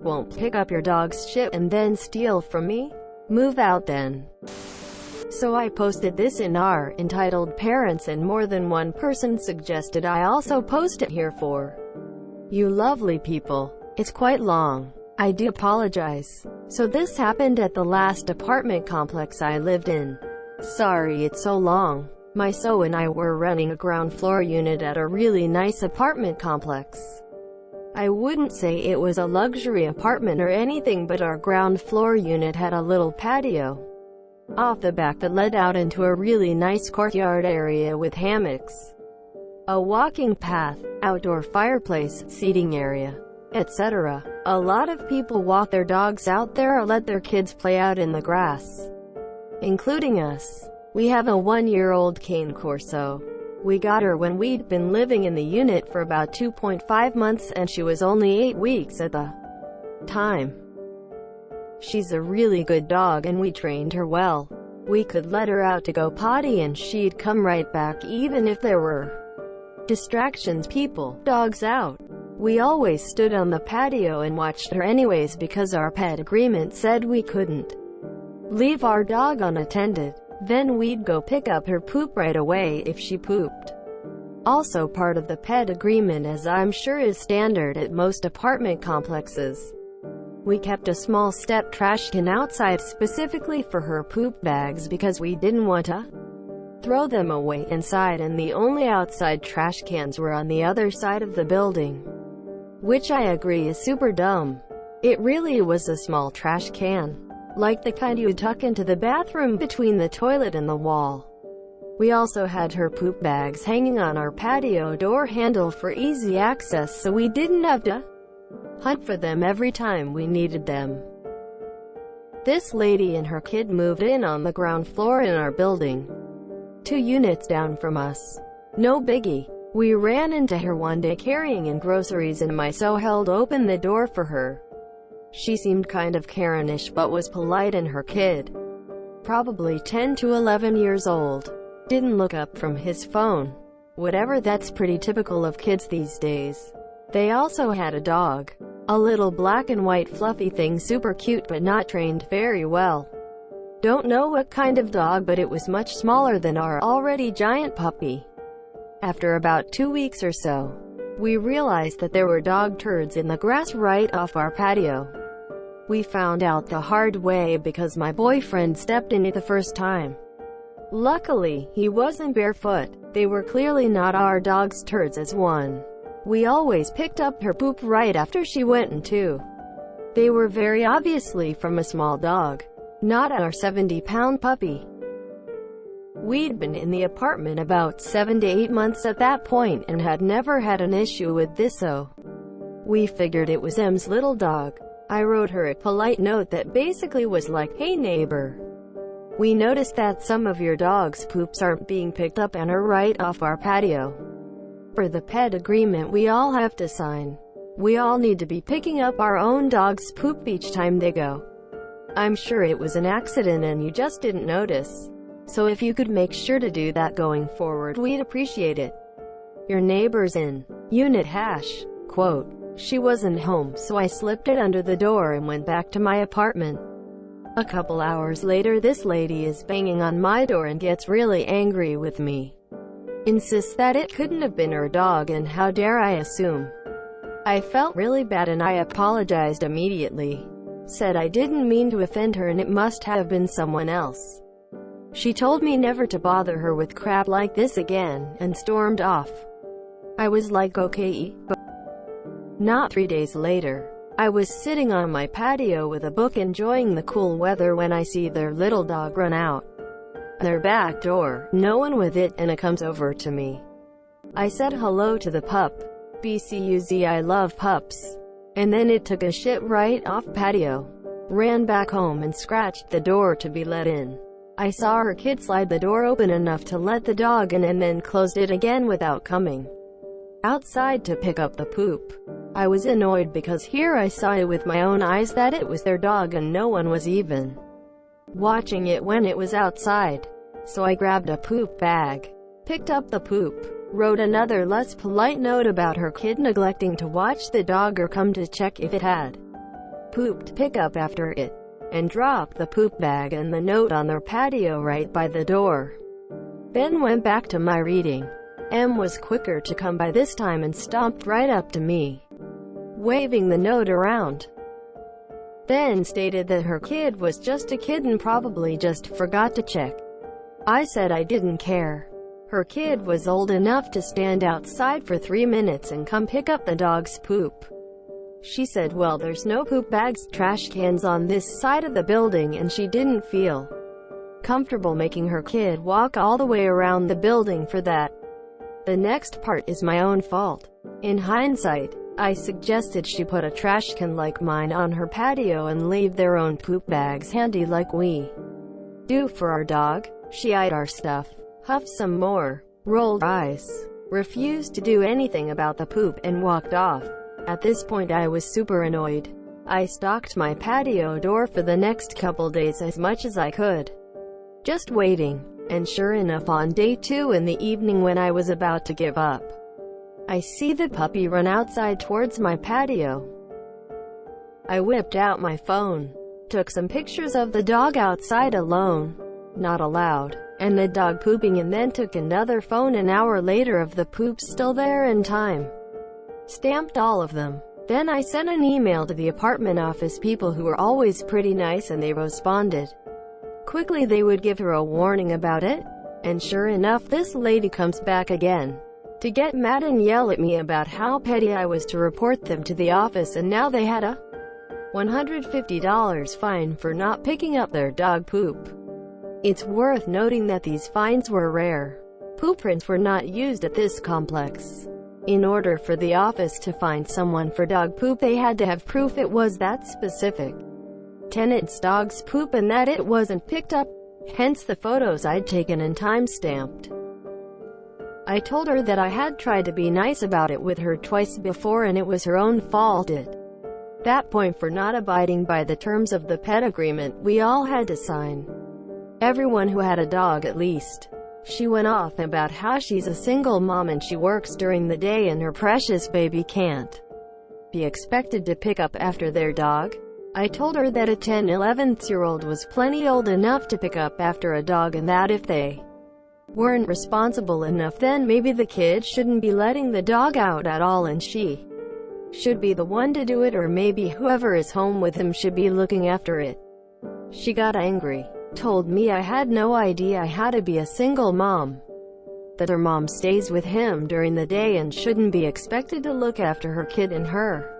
Won't pick up your dog's shit and then steal from me? Move out then. So I posted this in r entitled Parents, and more than one person suggested I also post it here for you lovely people. It's quite long. I do apologize. So this happened at the last apartment complex I lived in. Sorry it's so long. My so and I were renting a ground floor unit at a really nice apartment complex. I wouldn't say it was a luxury apartment or anything, but our ground floor unit had a little patio off the back that led out into a really nice courtyard area with hammocks, a walking path, outdoor fireplace, seating area, etc. A lot of people walk their dogs out there or let their kids play out in the grass, including us. We have a 1-year-old cane corso. We got her when we'd been living in the unit for about 2.5 months and she was only 8 weeks at the time. She's a really good dog and we trained her well. We could let her out to go potty and she'd come right back even if there were distractions, people, dogs out. We always stood on the patio and watched her anyways because our pet agreement said we couldn't leave our dog unattended. Then we'd go pick up her poop right away if she pooped. Also part of the pet agreement, as I'm sure is standard at most apartment complexes, we kept a small step trash can outside specifically for her poop bags because we didn't want to throw them away inside, and the only outside trash cans were on the other side of the building. Which I agree is super dumb. It really was a small trash can, like the kind you tuck into the bathroom between the toilet and the wall. We also had her poop bags hanging on our patio door handle for easy access so we didn't have to hunt for them every time we needed them. This lady and her kid moved in on the ground floor in our building, 2 units down from us. No biggie. We ran into her one day carrying in groceries and my so held open the door for her. She seemed kind of Karenish but was polite, and her kid, probably 10 to 11 years old, didn't look up from his phone. Whatever, that's pretty typical of kids these days. They also had a dog. A little black and white fluffy thing, super cute but not trained very well. Don't know what kind of dog, but it was much smaller than our already giant puppy. After about 2 weeks or so, we realized that there were dog turds in the grass right off our patio. We found out the hard way because my boyfriend stepped in it the first time. Luckily, he wasn't barefoot. They were clearly not our dog's turds as one. We always picked up her poop right after she went in too. They were very obviously from a small dog, not our 70-pound puppy. We'd been in the apartment about 7 to 8 months at that point and had never had an issue with this, so we figured it was Em's little dog. I wrote her a polite note that basically was like, "Hey neighbor, we noticed that some of your dog's poops aren't being picked up and are right off our patio. For the pet agreement we all have to sign, we all need to be picking up our own dog's poop each time they go. I'm sure it was an accident and you just didn't notice. So if you could make sure to do that going forward, we'd appreciate it. Your neighbor's in unit hash." Quote, she wasn't home, so I slipped it under the door and went back to my apartment. A couple hours later, this lady is banging on my door and gets really angry with me. Insists that it couldn't have been her dog, and how dare I assume. I felt really bad and I apologized immediately. Said I didn't mean to offend her and it must have been someone else. She told me never to bother her with crap like this again, and stormed off. I was like, okay, but not 3 days later, I was sitting on my patio with a book enjoying the cool weather when I see their little dog run out their back door, no one with it, and it comes over to me. I said hello to the pup. BCUZ, I love pups. And then it took a shit right off patio. Ran back home and scratched the door to be let in. I saw her kid slide the door open enough to let the dog in and then closed it again without coming outside to pick up the poop. I was annoyed because here I saw it with my own eyes that it was their dog and no one was even watching it when it was outside. So I grabbed a poop bag, picked up the poop, wrote another less polite note about her kid neglecting to watch the dog or come to check if it had pooped pickup after it, and dropped the poop bag and the note on their patio right by the door. Then went back to my reading. M was quicker to come by this time and stomped right up to me, waving the note around. Then stated that her kid was just a kid and probably just forgot to check. I said I didn't care. Her kid was old enough to stand outside for 3 minutes and come pick up the dog's poop. She said, well, there's no poop bags, trash cans on this side of the building, and she didn't feel comfortable making her kid walk all the way around the building for that. The next part is my own fault. In hindsight, I suggested she put a trash can like mine on her patio and leave their own poop bags handy like we do for our dog. She eyed our stuff, huffed some more, rolled her eyes, refused to do anything about the poop, and walked off. At this point I was super annoyed. I stocked my patio door for the next couple days as much as I could, just waiting. And sure enough, on day 2 in the evening when I was about to give up, I see the puppy run outside towards my patio. I whipped out my phone, took some pictures of the dog outside alone, not allowed, and the dog pooping, and then took another phone an hour later of the poop still there in time. Stamped all of them. Then I sent an email to the apartment office people, who were always pretty nice, and they responded quickly they would give her a warning about it. And sure enough, this lady comes back again to get mad and yell at me about how petty I was to report them to the office, and now they had a $150 fine for not picking up their dog poop. It's worth noting that these fines were rare. Poop prints were not used at this complex. In order for the office to fine someone for dog poop, they had to have proof it was that specific tenant's dog's poop and that it wasn't picked up, hence the photos I'd taken and time-stamped. I told her that I had tried to be nice about it with her twice before, and it was her own fault at that point for not abiding by the terms of the pet agreement we all had to sign. Everyone who had a dog, at least. She went off about how she's a single mom and she works during the day and her precious baby can't be expected to pick up after their dog. I told her that a 10-11-year-old was plenty old enough to pick up after a dog, and that if they weren't responsible enough, then maybe the kid shouldn't be letting the dog out at all, and she should be the one to do it, or maybe whoever is home with him should be looking after it. She got angry, told me I had no idea how to be a single mom, that her mom stays with him during the day and shouldn't be expected to look after her kid and her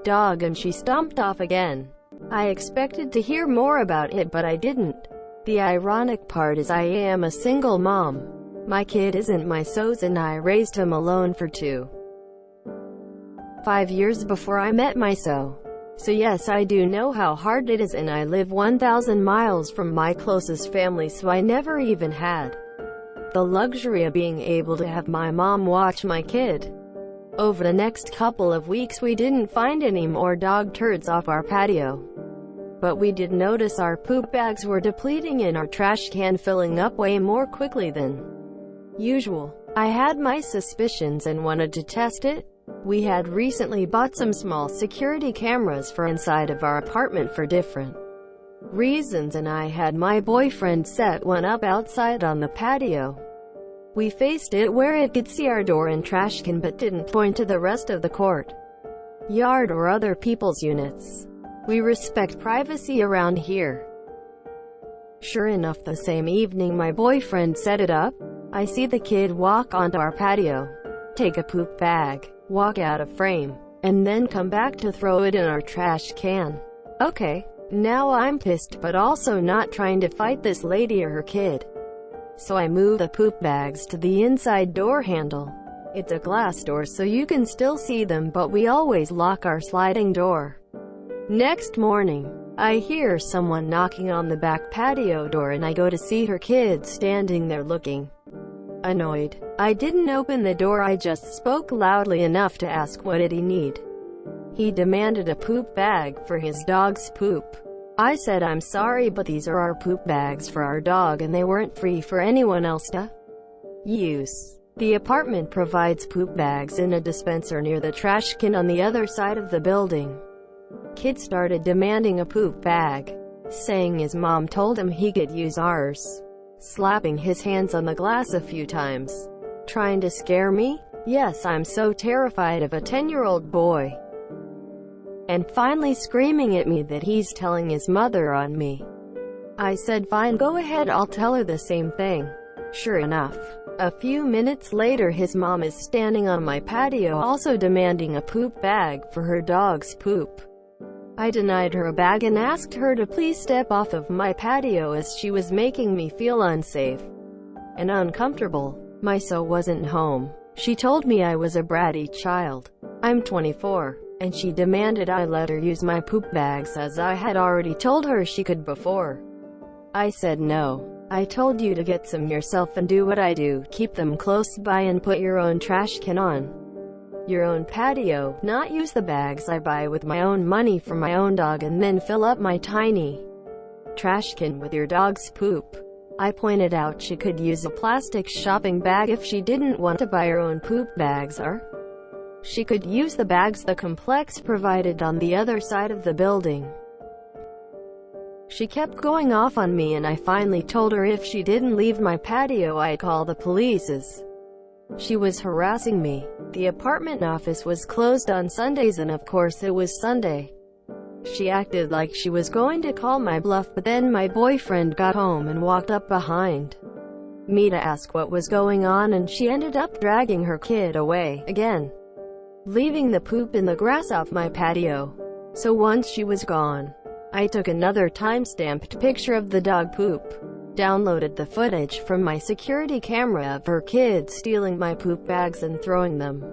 dog, and she stomped off again. I expected to hear more about it, but I didn't. The ironic part is I am a single mom. My kid isn't my so's, and I raised him alone for 5 years before I met my so. So yes, I do know how hard it is, and I live 1,000 miles from my closest family, so I never even had the luxury of being able to have my mom watch my kid. Over the next couple of weeks we didn't find any more dog turds off our patio, but we did notice our poop bags were depleting and our trash can filling up way more quickly than usual. I had my suspicions and wanted to test it. We had recently bought some small security cameras for inside of our apartment for different reasons, and I had my boyfriend set one up outside on the patio. We faced it where it could see our door and trash can, but didn't point to the rest of the court, yard, or other people's units. We respect privacy around here. Sure enough, the same evening my boyfriend set it up. I see the kid walk onto our patio, take a poop bag, walk out of frame, and then come back to throw it in our trash can. Okay, now I'm pissed, but also not trying to fight this lady or her kid. So I move the poop bags to the inside door handle. It's a glass door so you can still see them, but we always lock our sliding door. Next morning, I hear someone knocking on the back patio door, and I go to see her kid standing there looking annoyed. I didn't open the door, I just spoke loudly enough to ask what did he need. He demanded a poop bag for his dog's poop. I said, I'm sorry, but these are our poop bags for our dog and they weren't free for anyone else to use. The apartment provides poop bags in a dispenser near the trash can on the other side of the building. kid started demanding a poop bag, saying his mom told him he could use ours, slapping his hands on the glass a few times. Trying to scare me? Yes, I'm so terrified of a 10-year-old boy. And finally screaming at me that he's telling his mother on me. I said fine, go ahead, I'll tell her the same thing. Sure enough, a few minutes later his mom is standing on my patio also demanding a poop bag for her dog's poop. I denied her a bag and asked her to please step off of my patio as she was making me feel unsafe and uncomfortable. My so wasn't home. She told me I was a bratty child. I'm 24, and she demanded I let her use my poop bags as I had already told her she could before. I said no. I told you to get some yourself and do what I do, keep them close by and put your own trash can on your own patio, not use the bags I buy with my own money for my own dog and then fill up my tiny trash can with your dog's poop. I pointed out she could use a plastic shopping bag if she didn't want to buy her own poop bags, or she could use the bags the complex provided on the other side of the building. She kept going off on me and I finally told her if she didn't leave my patio I'd call the police as she was harassing me. The apartment office was closed on Sundays and of course it was Sunday. She acted like she was going to call my bluff, but then my boyfriend got home and walked up behind me to ask what was going on, and she ended up dragging her kid away again, leaving the poop in the grass off my patio. So once she was gone, I took another time-stamped picture of the dog poop, downloaded the footage from my security camera of her kid stealing my poop bags and throwing them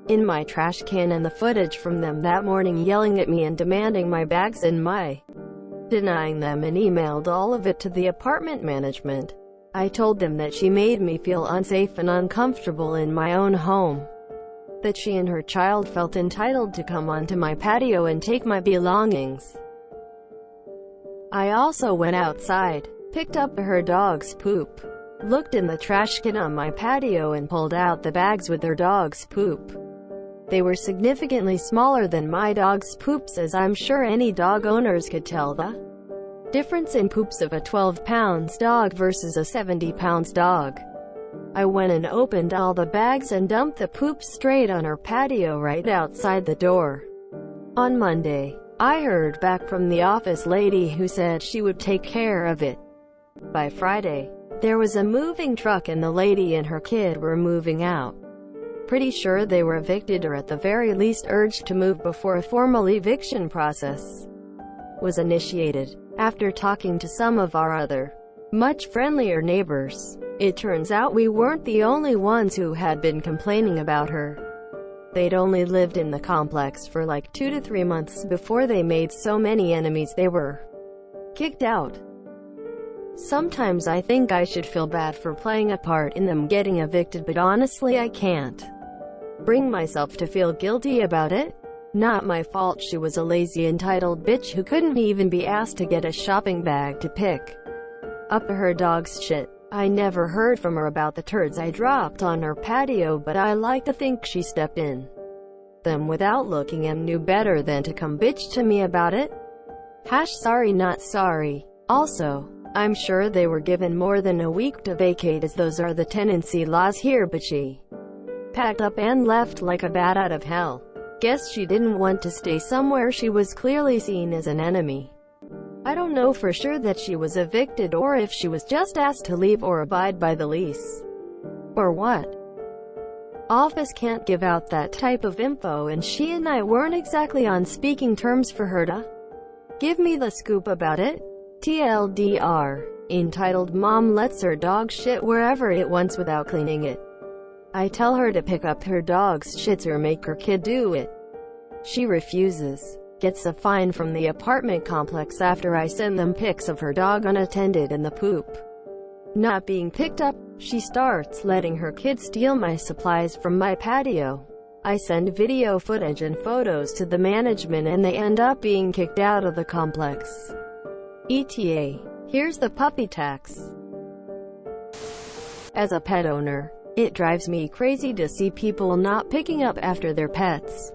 in my trash can, and the footage from them that morning yelling at me and demanding my bags and my denying them, and emailed all of it to the apartment management. I told them that she made me feel unsafe and uncomfortable in my own home, that she and her child felt entitled to come onto my patio and take my belongings. I also went outside, picked up her dog's poop, looked in the trash can on my patio and pulled out the bags with her dog's poop. They were significantly smaller than my dog's poops, as I'm sure any dog owners could tell the difference in poops of a 12-pound dog versus a 70-pound dog. I went and opened all the bags and dumped the poop straight on her patio right outside the door. On Monday, I heard back from the office lady who said she would take care of it. By Friday, there was a moving truck and the lady and her kid were moving out. Pretty sure they were evicted, or at the very least urged to move before a formal eviction process was initiated. After talking to some of our other, much friendlier neighbors, it turns out we weren't the only ones who had been complaining about her. They'd only lived in the complex for like 2 to 3 months before they made so many enemies they were kicked out. Sometimes I think I should feel bad for playing a part in them getting evicted, but honestly I can't bring myself to feel guilty about it. Not my fault she was a lazy entitled bitch who couldn't even be asked to get a shopping bag to pick up her dog's shit. I never heard from her about the turds I dropped on her patio, but I like to think she stepped in them without looking and knew better than to come bitch to me about it. Sorry not sorry. Also, I'm sure they were given more than a week to vacate, as those are the tenancy laws here, but she packed up and left like a bat out of hell. Guess she didn't want to stay somewhere she was clearly seen as an enemy. I don't know for sure that she was evicted, or if she was just asked to leave or abide by the lease, or what. Office can't give out that type of info, and she and I weren't exactly on speaking terms for her to give me the scoop about it. TLDR, entitled Mom lets her dog shit wherever it wants without cleaning it. I tell her to pick up her dog's shits or make her kid do it. She refuses. Gets a fine from the apartment complex after I send them pics of her dog unattended and the poop not being picked up. She starts letting her kid steal my supplies from my patio. I send video footage and photos to the management and they end up being kicked out of the complex. ETA. Here's the puppy tax. As a pet owner, it drives me crazy to see people not picking up after their pets.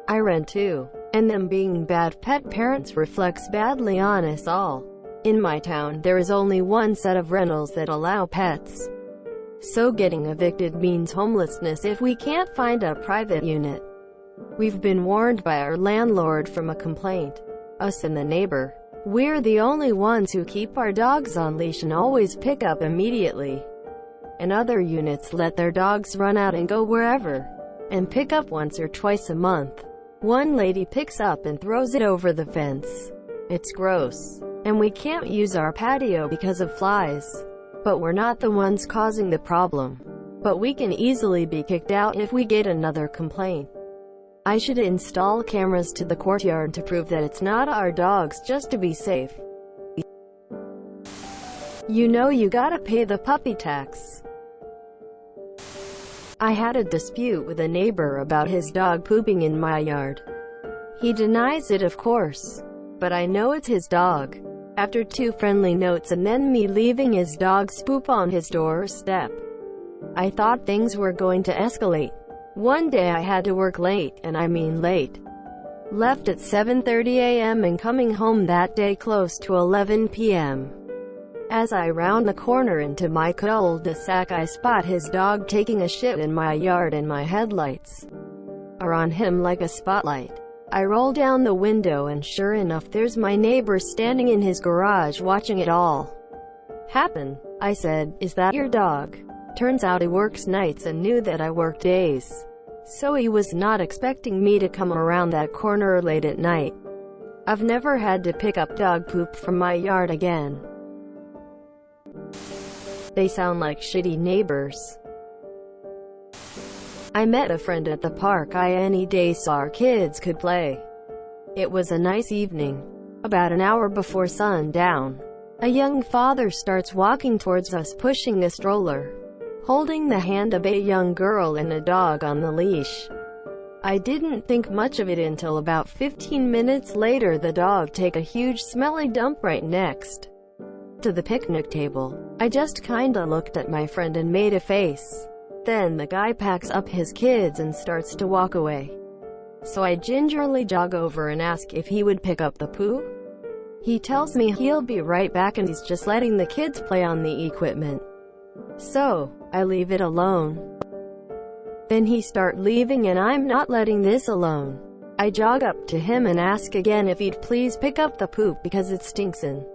I rent too. And them being bad pet parents reflects badly on us all. In my town, there is only one set of rentals that allow pets. So getting evicted means homelessness if we can't find a private unit. We've been warned by our landlord from a complaint. Us and the neighbor. We're the only ones who keep our dogs on leash and always pick up immediately. And other units let their dogs run out and go wherever, and pick up once or twice a month. One lady picks up and throws it over the fence. It's gross. And we can't use our patio because of flies. But we're not the ones causing the problem. But we can easily be kicked out if we get another complaint. I should install cameras to the courtyard to prove that it's not our dogs just to be safe. You know you gotta pay the puppy tax. I had a dispute with a neighbor about his dog pooping in my yard. He denies it, of course. But I know it's his dog. After 2 friendly notes and then me leaving his dog's poop on his doorstep, I thought things were going to escalate. One day I had to work late, and I mean late. Left at 7:30 a.m. and coming home that day close to 11 p.m. As I round the corner into my cul-de-sac, I spot his dog taking a shit in my yard and my headlights are on him like a spotlight. I roll down the window and sure enough there's my neighbor standing in his garage watching it all happen. I said, "Is that your dog?" Turns out he works nights and knew that I work days. So he was not expecting me to come around that corner late at night. I've never had to pick up dog poop from my yard again. They sound like shitty neighbors. I met a friend at the park any day so our kids could play. It was a nice evening. About an hour before sundown, a young father starts walking towards us pushing a stroller, holding the hand of a young girl and a dog on the leash. I didn't think much of it until about 15 minutes later the dog take a huge smelly dump right next to the picnic table. I just kinda looked at my friend and made a face. Then the guy packs up his kids and starts to walk away. So I gingerly jog over and ask if he would pick up the poo. He tells me he'll be right back and he's just letting the kids play on the equipment. So, I leave it alone. Then he start leaving and I'm not letting this alone. I jog up to him and ask again if he'd please pick up the poop because it stinks and,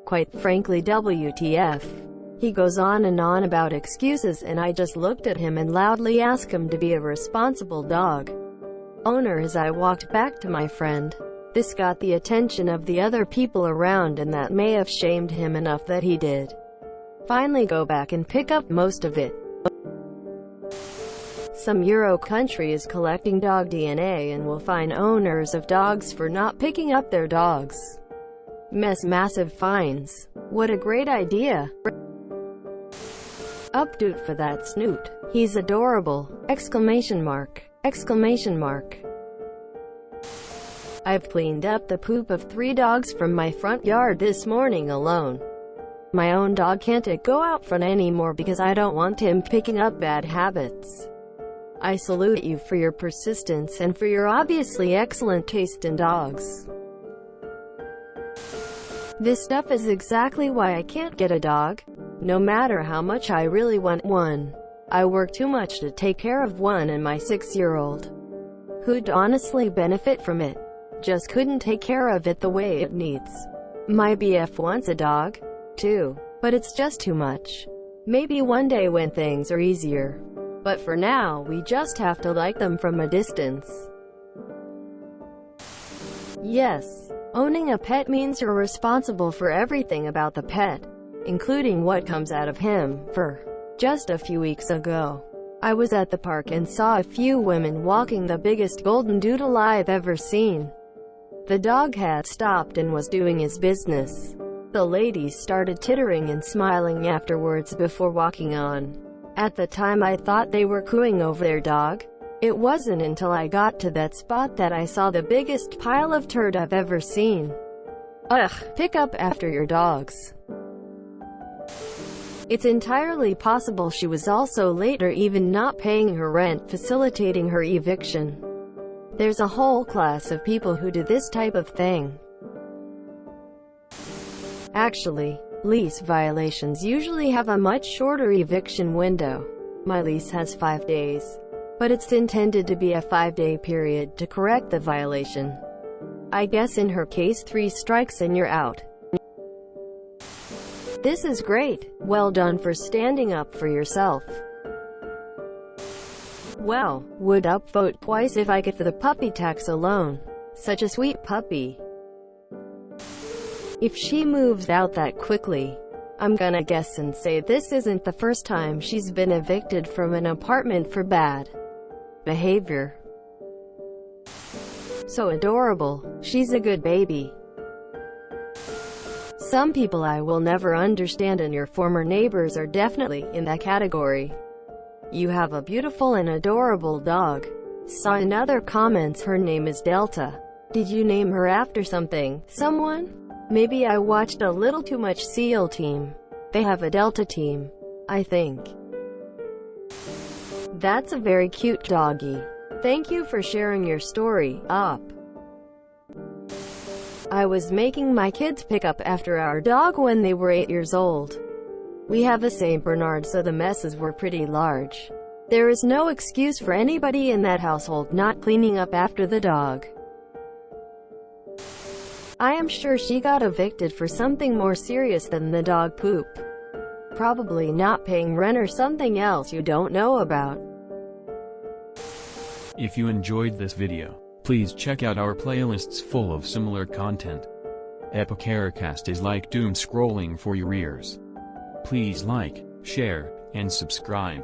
quite frankly, WTF. He goes on and on about excuses and I just looked at him and loudly asked him to be a responsible dog owner as I walked back to my friend. This got the attention of the other people around and that may have shamed him enough that he did finally go back and pick up most of it. Some Euro country is collecting dog DNA and will fine owners of dogs for not picking up their dogs. Massive fines. What a great idea. Updoot for that snoot. He's adorable! Exclamation mark. Exclamation mark. I've cleaned up the poop of 3 dogs from my front yard this morning alone. My own dog can't go out front anymore because I don't want him picking up bad habits. I salute you for your persistence and for your obviously excellent taste in dogs. This stuff is exactly why I can't get a dog, no matter how much I really want one. I work too much to take care of one and my 6-year-old, who'd honestly benefit from it, just couldn't take care of it the way it needs. My BF wants a dog, too, but it's just too much. Maybe one day when things are easier. But for now, we just have to like them from a distance. Yes, owning a pet means you're responsible for everything about the pet, including what comes out of him, fur. Just a few weeks ago, I was at the park and saw a few women walking the biggest golden doodle I've ever seen. The dog had stopped and was doing his business. The ladies started tittering and smiling afterwards before walking on. At the time I thought they were cooing over their dog. It wasn't until I got to that spot that I saw the biggest pile of turd I've ever seen. Ugh, pick up after your dogs. It's entirely possible she was also late or even not paying her rent, facilitating her eviction. There's a whole class of people who do this type of thing. Actually, lease violations usually have a much shorter eviction window. My lease has 5 days. But it's intended to be a 5-day period to correct the violation. I guess in her case 3 strikes and you're out. This is great. Well done for standing up for yourself. Well, would upvote twice if I could for the puppy tax alone. Such a sweet puppy. If she moves out that quickly, I'm gonna guess and say this isn't the first time she's been evicted from an apartment for bad behavior. So adorable. She's a good baby. Some people I will never understand, and your former neighbors are definitely in that category. You have a beautiful and adorable dog. Saw in other comments her name is Delta. Did you name her after something, someone? Maybe I watched a little too much SEAL Team. They have a Delta team, I think. That's a very cute doggy. Thank you for sharing your story. Up. I was making my kids pick up after our dog when they were 8 years old. We have a Saint Bernard, so the messes were pretty large. There is no excuse for anybody in that household not cleaning up after the dog. I am sure she got evicted for something more serious than the dog poop. Probably not paying rent or something else you don't know about. If you enjoyed this video, please check out our playlists full of similar content. Epicaricast is like doom scrolling for your ears. Please like, share, and subscribe.